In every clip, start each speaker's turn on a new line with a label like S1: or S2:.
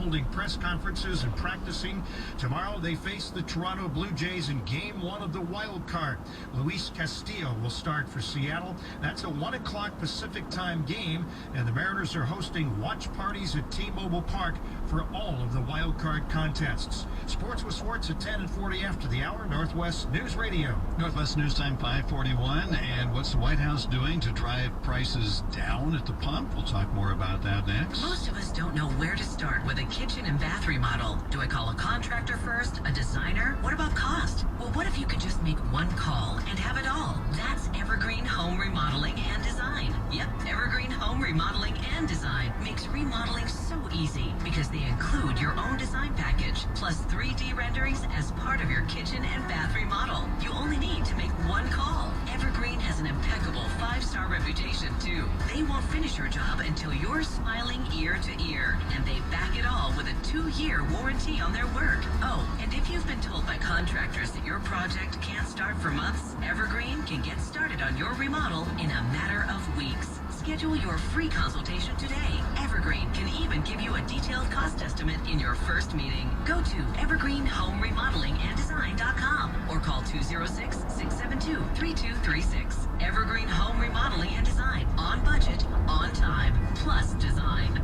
S1: holding press conferences and practicing. Tomorrow they face the Toronto Blue Jays in Game 1 of the Wild Card. Luis Castillo will start for Seattle. That's a 1 o'clock Pacific time game, and the Mariners are hosting watch parties at T-Mobile Park for all of the Wild Card contests. Sports with Swartz at 10 and 40 after the hour. Northwest News Radio.
S2: Northwest News Time 541. And what's the White House doing to drive prices down at the pump? We'll talk more about that next.
S3: Most of us don't know where to start with a kitchen and bath remodel. Do I call a contractor first? A designer? What about cost? Well, what if you could just make one call and have it all? That's Evergreen Home Remodeling and Design. Yep, Evergreen Home Remodeling and Design makes remodeling so easy because they include your own design package plus 3D renderings as part of your kitchen and bath remodel. You only need to make one call. Evergreen has an impeccable 5-star reputation too. They won't finish your job until you're smiling ear to ear, and they back it all with a 2-year warranty on their work. Oh, and if you've been told by contractors that your project can't start for months, Evergreen can get started on your remodel in a matter of weeks. Schedule your free consultation today. Evergreen can even give you a detailed cost estimate in your first meeting. Go to evergreenhomeremodelinganddesign.com or call 206-672-3236. Evergreen Home Remodeling and Design. On budget, on time, plus design.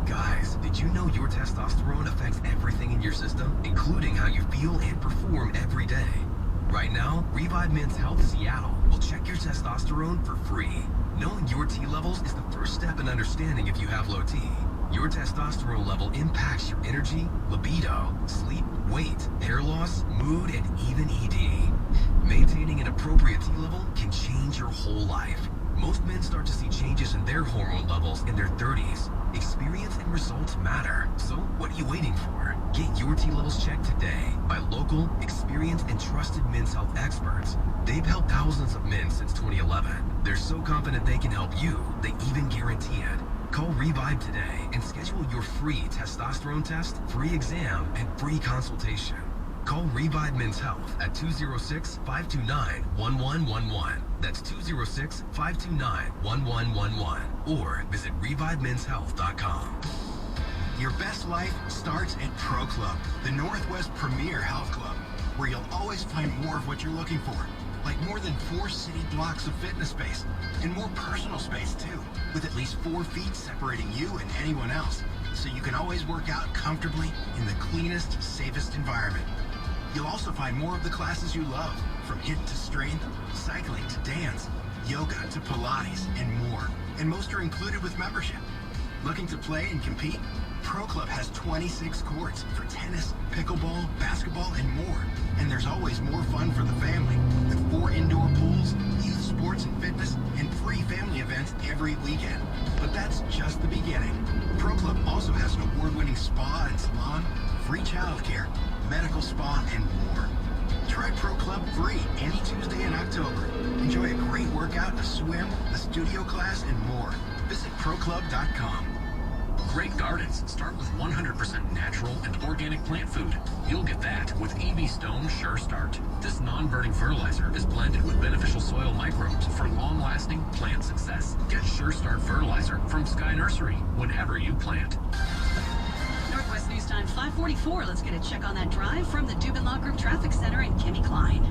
S4: Guys, did you know your testosterone affects everything in your system, including how you feel and perform every day? Right now, Revive Men's Health Seattle will check your testosterone for free. Knowing your T levels is the first step in understanding if you have low T. Your testosterone level impacts your energy, libido, sleep, weight, hair loss, mood, and even ED. Maintaining an appropriate T level can change your whole life. Most men start to see changes in their hormone levels in their 30s. Experience and results matter. So what are you waiting for? Get your T levels checked today by local, experienced, and trusted men's health experts. They've helped thousands of men since 2011. They're so confident they can help you, they even guarantee it. Call Revive today and schedule your free testosterone test, free exam, and free consultation. Call Revive Men's Health at 206-529-1111. That's 206-529-1111. Or visit ReviveMen'sHealth.com.
S5: Your best life starts at Pro Club, the Northwest premier health club, where you'll always find more of what you're looking for. Like more than 4 city blocks of fitness space, and more personal space too, with at least 4 feet separating you and anyone else, so you can always work out comfortably in the cleanest, safest environment. You'll also find more of the classes you love, from HIIT to strength, cycling to dance, yoga to Pilates, and more. And most are included with membership. Looking to play and compete? Pro Club has 26 courts for tennis, pickleball, basketball, and more. And there's always more fun for the family, with 4 indoor pools, youth sports and fitness, and free family events every weekend. But that's just the beginning. Pro Club also has an award-winning spa and salon, free childcare, medical spa, and more. Try Pro Club free any Tuesday in October. Enjoy a great workout, a swim, a studio class, and more. Visit ProClub.com.
S6: Great gardens start with 100% natural and organic plant food. You'll get that with EV Stone Sure Start. This non-burning fertilizer is blended with beneficial soil microbes for long-lasting plant success. Get Sure Start fertilizer from Sky Nursery whenever you plant.
S7: Northwest News Time 544. Let's get a check on that drive from the Dubin Law Group Traffic Center in Kimmy Klein.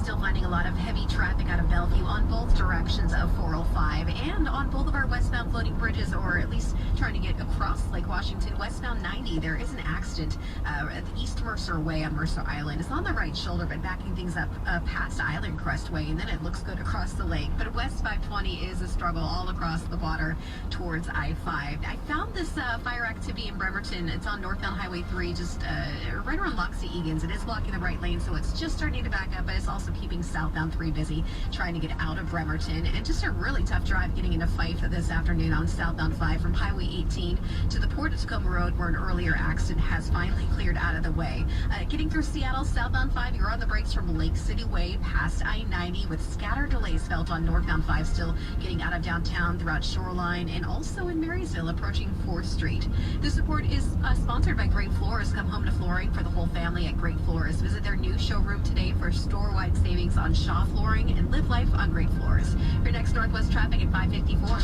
S8: Still finding a lot of heavy traffic out of Bellevue on both directions of 405 and on both of our westbound floating bridges, or at least trying to get across Lake Washington. Westbound 90, there is an accident at the East Mercer Way on Mercer Island. It's on the right shoulder, but backing things up past Island Crest Way, and then it looks good across the lake. But West 520 is a struggle all across the water towards I-5. I found this fire activity in Bremerton. It's on northbound Highway 3, just right around Loxie Egan's. It is blocking the right lane, so it's just starting to back up, but it's also keeping southbound 3 busy, trying to get out of Bremerton. And just a really tough drive getting into Fife this afternoon on southbound 5 from Highway 18 to the Port of Tacoma Road, where an earlier accident has finally cleared out of the way. Getting through Seattle, southbound 5, you're on the brakes from Lake City Way past I-90 with scattered delays felt on northbound 5, still getting out of downtown throughout Shoreline and also in Marysville approaching 4th Street. This report is sponsored by Great Floors. Come home to flooring for the whole family at Great Floors. Visit their new showroom today for store-wide savings on Shaw flooring and Live Life on Great Floors. Your next Northwest traffic at 5:54.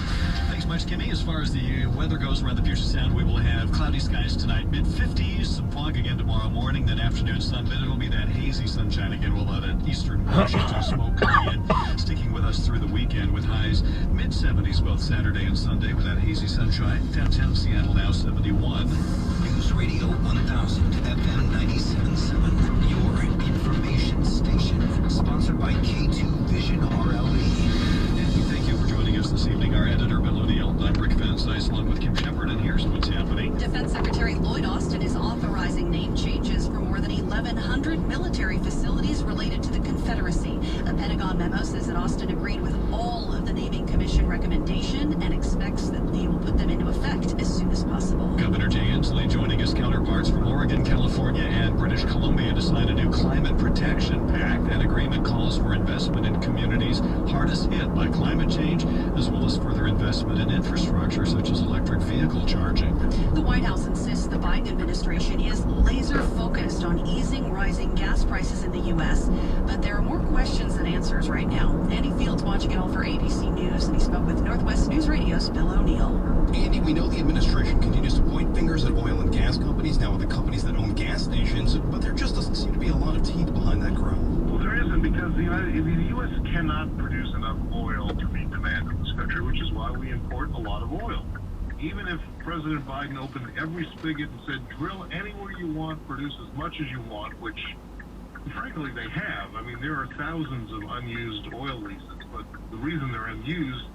S2: Thanks much, Kimmy. As far as the weather goes around the Puget Sound, we will have cloudy skies tonight, mid-50s, some fog again tomorrow morning, then afternoon sun, then it'll be that hazy sunshine again. We'll have that eastern Washington smoke coming in, sticking with us through the weekend with highs mid-70s both Saturday and Sunday with that hazy sunshine. Downtown Seattle now 71.
S4: News Radio 1000 FM 97.7, your information station, sponsored by K2 Vision RLE.
S2: And we thank you for joining us this evening. Our editor, Bill O'Neill, I'm Rick Van Sice, along with Kim Shepard, and here's what's happening.
S7: Defense Secretary Lloyd Austin is authorizing name changes for more than 1,100 military facilities related to the Confederacy. A Pentagon memo says that Austin agreed with all of the naming commission recommendation and expects that he will put them into effect as soon as possible.
S2: Governor Jay Inslee joining his counterparts from Oregon, California, and British Columbia to sign a new Climate Protection Pact. That agreement calls for investment in communities hardest hit by climate change, as well as further investment in infrastructure such as electric vehicle charging.
S7: The White House insists the Biden administration is laser focused on easing rising gas prices in the U.S., but there are more questions than answers right now. Andy Fields watching it all for ABC News, and he spoke with Northwest News Radio's Bill O'Neill.
S4: Andy, we know the administration continues to point fingers at oil and gas companies, now with the companies that own gas stations, but there just doesn't seem to be a lot of teeth behind that growl.
S9: Well, there isn't, because the U.S. cannot produce enough oil to meet demand in this country, which is why we import a lot of oil. Even if President Biden opened every spigot and said, drill anywhere you want, produce as much as you want, which, frankly, they have. I mean, there are thousands of unused oil leases, but the reason they're unused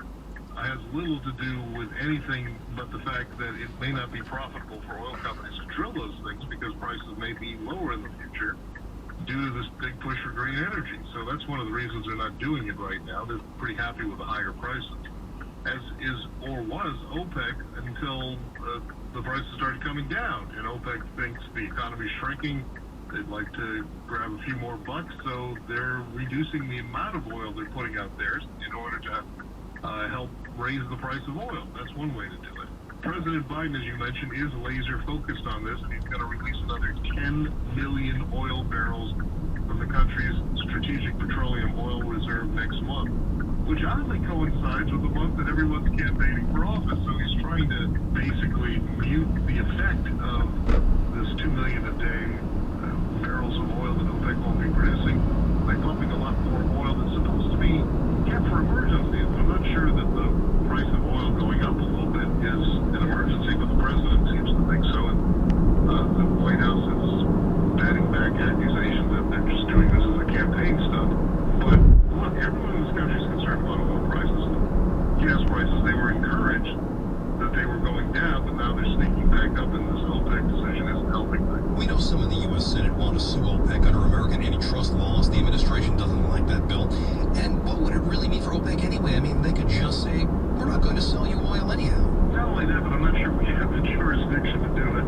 S9: has little to do with anything but the fact that it may not be profitable for oil companies to drill those things because prices may be lower in the future due to this big push for green energy. So that's one of the reasons they're not doing it right now. They're pretty happy with the higher prices, as is or was OPEC until the prices started coming down. And OPEC thinks the economy's shrinking. They'd like to grab a few more bucks, so they're reducing the amount of oil they're putting out there in order to help raise the price of oil. That's one way to do it. President Biden, as you mentioned, is laser focused on this, and he's going to release another 10 million oil barrels from the country's strategic petroleum oil reserve next month, which oddly coincides with the month that everyone's campaigning for office. So he's trying to basically mute the effect of this 2 million a day barrels of oil that OPEC won't be producing by pumping a lot more oil that's supposed to be kept for emergencies. I'm not sure that the price of oil going up a little bit is an emergency, but the president seems to think so. And the White House is batting back accusations that they're just doing this as a campaign stunt. But look, everyone in this country is concerned about oil prices. Gas prices, they were encouraged that they were going down, but now they're sneaking back up, and this OPEC decision isn't helping things.
S4: We know some in the U.S. Senate want to sue OPEC under American antitrust laws. The administration doesn't like that bill. And what would it really mean for OPEC anyway? I mean, they could just say, we're not going to sell you oil anyhow.
S9: Not only that, but I'm not sure we have the jurisdiction to do it.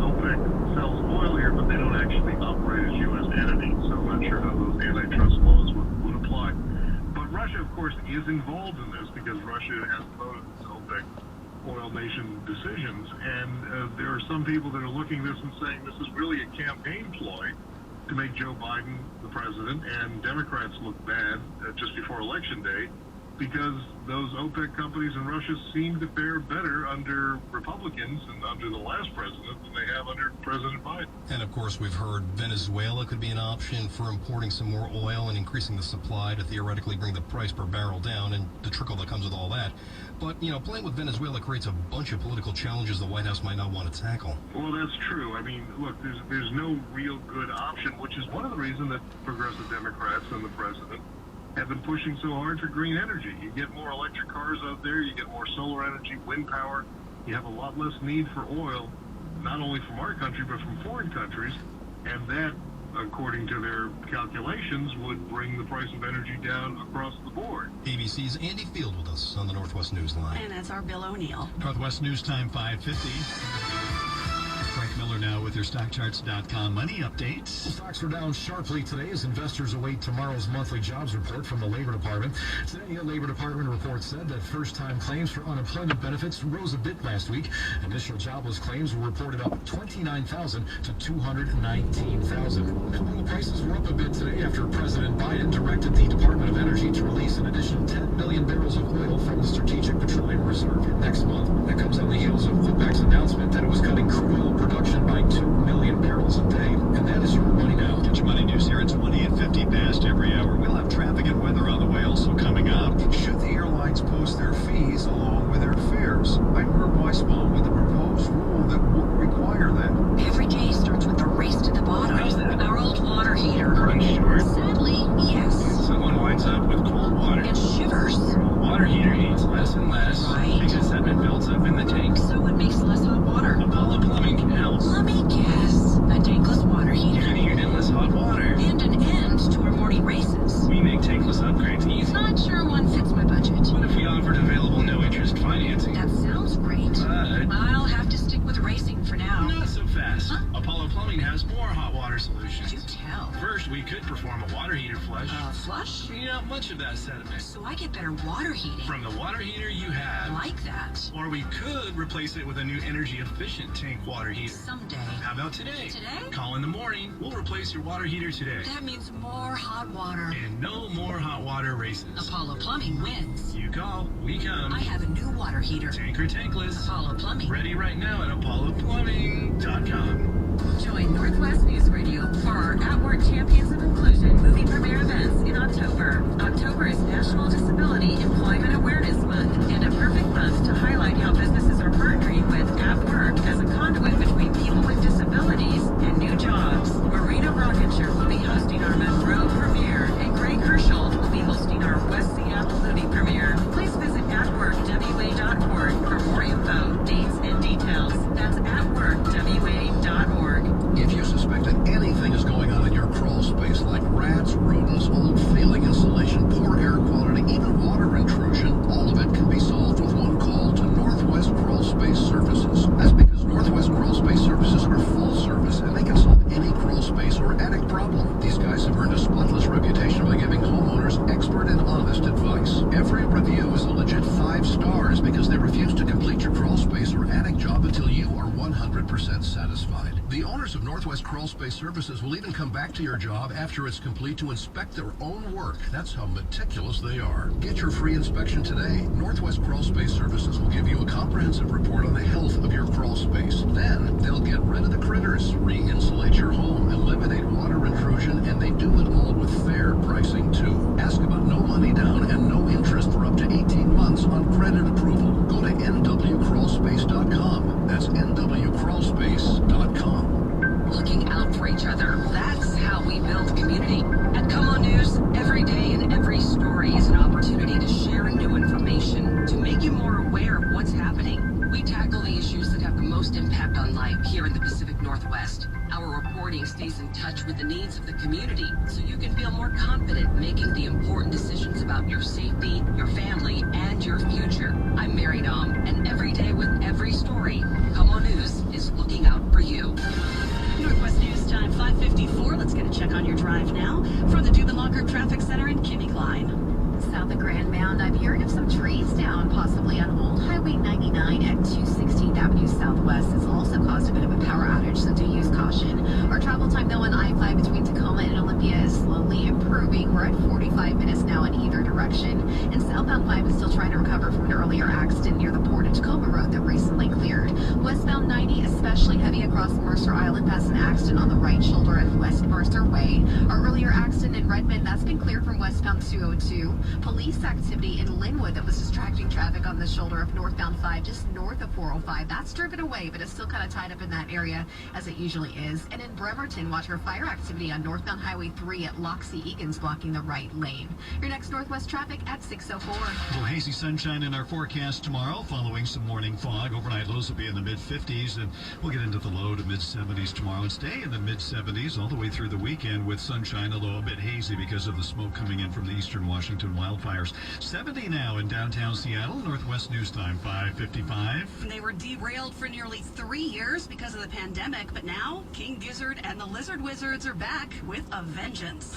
S9: OPEC sells oil here, but they don't actually operate as U.S. entities, so I'm not sure how those antitrust laws would apply. But Russia, of course, is involved in this because Russia has voted this OPEC oil nation decisions, and there are some people that are looking at this and saying this is really a campaign ploy to make Joe Biden the president and Democrats look bad just before Election Day, because those OPEC companies in Russia seem to fare better under Republicans and under the last president than they have under President Biden.
S4: And of course, we've heard Venezuela could be an option for importing some more oil and increasing the supply to theoretically bring the price per barrel down, and the trickle that comes with all that. But, you know, playing with Venezuela creates a bunch of political challenges the White House might not want to tackle.
S9: Well, that's true. I mean, look, there's no real good option, which is one of the reasons that progressive Democrats and the president have been pushing so hard for green energy. You get more electric cars out there, you get more solar energy, wind power, you have a lot less need for oil, not only from our country, but from foreign countries, and that, according to their calculations, would bring the price of energy down across the board.
S4: ABC's Andy Field with us on the Northwest Newsline.
S7: And that's our Bill O'Neill.
S2: Northwest News Time 5:50. Frank Miller now with with your StockCharts.com money update.
S10: Stocks were down sharply today as investors await tomorrow's monthly jobs report from the Labor Department. Today, a Labor Department report said that first-time claims for unemployment benefits rose a bit last week. Initial jobless claims were reported up 29,000 to 219,000. Oil prices were up a bit today after President Biden directed the Department of Energy to release an additional 10 million barrels of oil from the Strategic Petroleum Reserve next month. That comes on the heels of OPEC's announcement that it was cutting crude oil production by 2 million barrels a day. And that is your money now.
S2: Get your money news here at 20 and 50 past every hour. We'll have traffic and weather on the way also coming up.
S11: Should the airlines post their fees along with their fares? I'm Herb Weisbaum with a proposed rule that would require that.
S7: Every day starts with a race to the bottom.
S9: How's that?
S7: Our old water heater.
S9: Are you sure?
S7: Sadly, yes.
S9: Someone winds up with cold water.
S7: And shivers.
S9: Water heater heats less and less
S7: Right.
S9: because sediment builds up in the tank.
S7: So it makes less hot water.
S9: Apollo Plumbing can help.
S7: Let me guess. A tankless water heater.
S9: And unionless hot water.
S7: And an end to our morning races.
S9: We make tankless upgrades easy.
S7: Not sure one fits my budget.
S9: What if we offered available no-interest financing?
S7: That sounds great.
S9: But
S7: I'll have to stick with racing for now.
S9: not so fast. Apollo Plumbing has more hot water solutions.
S7: Do tell.
S9: First, we could perform a water heater flush.
S7: Flush?
S9: Clean out much of that sediment.
S7: So I get better water heating.
S9: From the water heater you have.
S7: Like that.
S9: Or we could replace it with a new energy-efficient tank water heater.
S7: Someday.
S9: How about today?
S7: Today?
S9: Call in the morning. We'll replace your water heater today.
S7: That means more hot water.
S9: And no more hot water races.
S7: Apollo Plumbing wins.
S9: You call, we come.
S7: I have a new water heater.
S9: Tank or tankless.
S7: Apollo Plumbing.
S9: Ready right now at apolloplumbing.com.
S3: Join Northwest News Radio for our At Work Champions of Inclusion movie premiere events in October. October is National Disability Employment Awareness Month and a perfect month to highlight how businesses are partnering with At Work as a conduit between people with disabilities and new jobs. Marina Brockenshire will be hosting our Monroe premiere, and Greg Herschel will be hosting our West Seattle movie premiere. Please visit atworkwa.org for more info, dates, and details. That's atworkwa.org.
S11: If you suspect that anything is going on in your crawl space, like rats, rodents, old failing insulation, poor air quality, even water intrusion, all of it can be solved with one call to Northwest Crawl Space Services. That's because Northwest Crawl Space Services are full service, and they can solve any crawl space or attic problem. These guys have earned a spotless reputation by giving homeowners expert and honest advice. Every review is a legit 5 stars because they refuse to complete your crawl space or attic job until you are 100% satisfied. The owners of Northwest Crawl Space Services will even come back to your job after it's complete to inspect their own work. That's how meticulous they are. Get your free inspection today. Northwest Crawl Space Services will give you a comprehensive report on the health of your crawl space. Then they'll get rid of the critters, re-insulate your home, eliminate water intrusion, and they do it all with fair pricing too. Ask about no money down and no interest for up to 18 months on credit approval. Go to nwcrawlspace.com. That's nwcrawlspace.com.
S3: Looking out for each other. That's how we build community. At Come On News, every day and every story is an opportunity to share new information, to make you more aware of what's happening. We tackle the issues that have the most impact on life here in the Pacific Northwest. Our reporting stays in touch with the needs of the community, so you can feel more confident making the important decisions about your safety, your family, and your future. I'm Mary Dom, and every day with every story, Come On News is looking out for you.
S7: Northwest News Time 5:54. Let's get a check on your drive now from the Dubin-Locker Traffic Center in Kinney Klein.
S8: South of Grand Mound, I'm hearing of some trees down, possibly on Old Highway 99 at 216th Avenue Southwest. It's also caused a bit of a power outage, so do use caution. Our travel time, though, on I-5 between Tacoma and Olympia is slowly improving. We're at 45 minutes now in either direction. And southbound 5 is still trying to recover from an earlier accident near the Port of Tacoma Road that recently cleared. Westbound 90, especially heavy across Mercer Island, past an accident on the right shoulder at West Mercer Way. Our earlier accident in Redmond, that's been cleared from westbound 202. Police activity in Linwood that was distracting traffic on the shoulder of northbound 5 just north of 405. That's driven away, but it's still kind of tied up in that area as it usually is. And in Bremerton, watch for fire activity on northbound Highway 3 at Loxie Egan's Block. blocking the right lane. Your next Northwest traffic at 6:04.
S2: A little hazy sunshine in our forecast tomorrow, following some morning fog. Overnight lows will be in the mid-50s, and we'll get into the low to mid-70s tomorrow and stay in the mid-70s all the way through the weekend with sunshine, although a bit hazy because of the smoke coming in from the eastern Washington wildfires. 70 now in downtown Seattle. Northwest News Time, 5:55.
S7: They were derailed for nearly 3 years because of the pandemic, but now King Gizzard and the Lizard Wizards are back with a vengeance.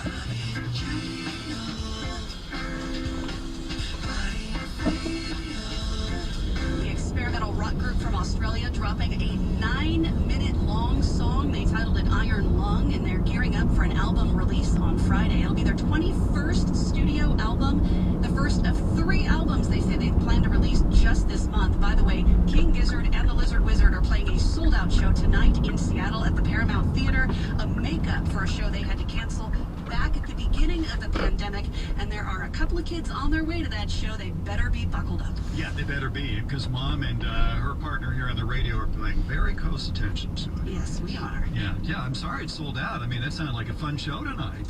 S7: The experimental rock group from Australia dropping a 9-minute-long song. They titled it Iron Lung, and they're gearing up for an album release on Friday. It'll be their 21st studio album, the first of 3 albums they say they plan to release just this month. By the way, King Gizzard and the Lizard Wizard are playing a sold-out show tonight in Seattle at the Paramount Theater, a makeup for a show they had to cancel back at the beginning of the pandemic, and there are a couple of kids on their way to that show. They better be buckled up.
S2: Yeah, they better be, because Mom and her partner here on the radio are paying very close attention to it.
S7: Yes, we are.
S2: Yeah, I'm sorry it's sold out. I mean, that sounded like a fun show tonight.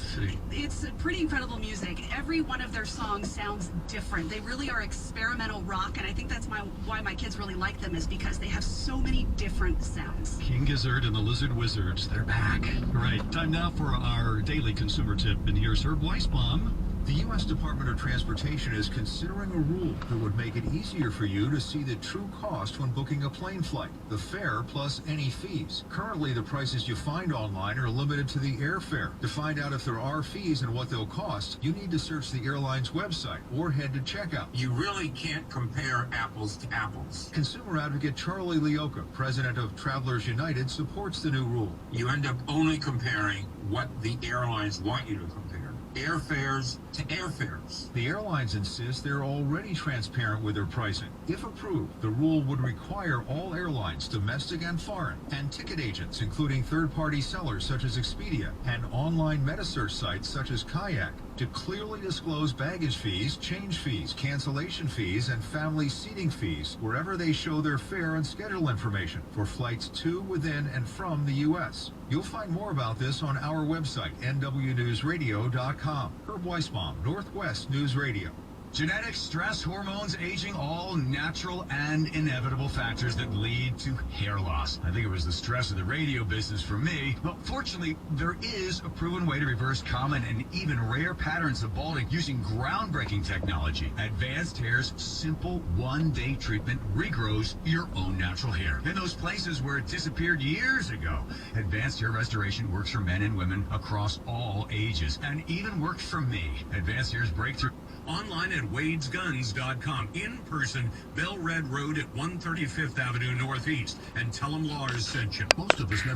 S7: It's pretty incredible music. Every one of their songs sounds different. They really are experimental rock, and I think that's why my kids really like them, is because they have so many different sounds.
S2: King Gizzard and the Lizard Wizards, they're back. Right, time now for our daily consumer tip, and here's her voice bomb.
S12: The U.S. Department of Transportation is considering a rule that would make it easier for you to see the true cost when booking a plane flight, the fare plus any fees. Currently, the prices you find online are limited to the airfare. To find out if there are fees and what they'll cost, you need to search the airline's website or head to checkout.
S6: You really can't compare apples to apples.
S12: Consumer advocate Charlie Leoka, president of Travelers United, supports the new rule.
S6: You end up only comparing what the airlines want you to compare. Airfares to airfares.
S12: The airlines insist they're already transparent with their pricing. If approved, the rule would require all airlines, domestic and foreign, and ticket agents, including third-party sellers such as Expedia, and online metasearch sites such as Kayak, to clearly disclose baggage fees, change fees, cancellation fees, and family seating fees wherever they show their fare and schedule information for flights to, within, and from the U.S. You'll find more about this on our website, nwnewsradio.com. Herb Weisbaum, Northwest News Radio.
S13: Genetics, stress, hormones, aging, all natural and inevitable factors that lead to hair loss. I think it was the stress of the radio business for me. But fortunately, there is a proven way to reverse common and even rare patterns of balding using groundbreaking technology. Advanced Hair's simple one-day treatment regrows your own natural hair in those places where it disappeared years ago. Advanced Hair Restoration works for men and women across all ages and even worked for me. Advanced Hair's breakthrough
S6: Online at wadesguns.com. In person, Bell Red Road at 135th Avenue Northeast. And tell them Lars sent you.
S11: Most of us never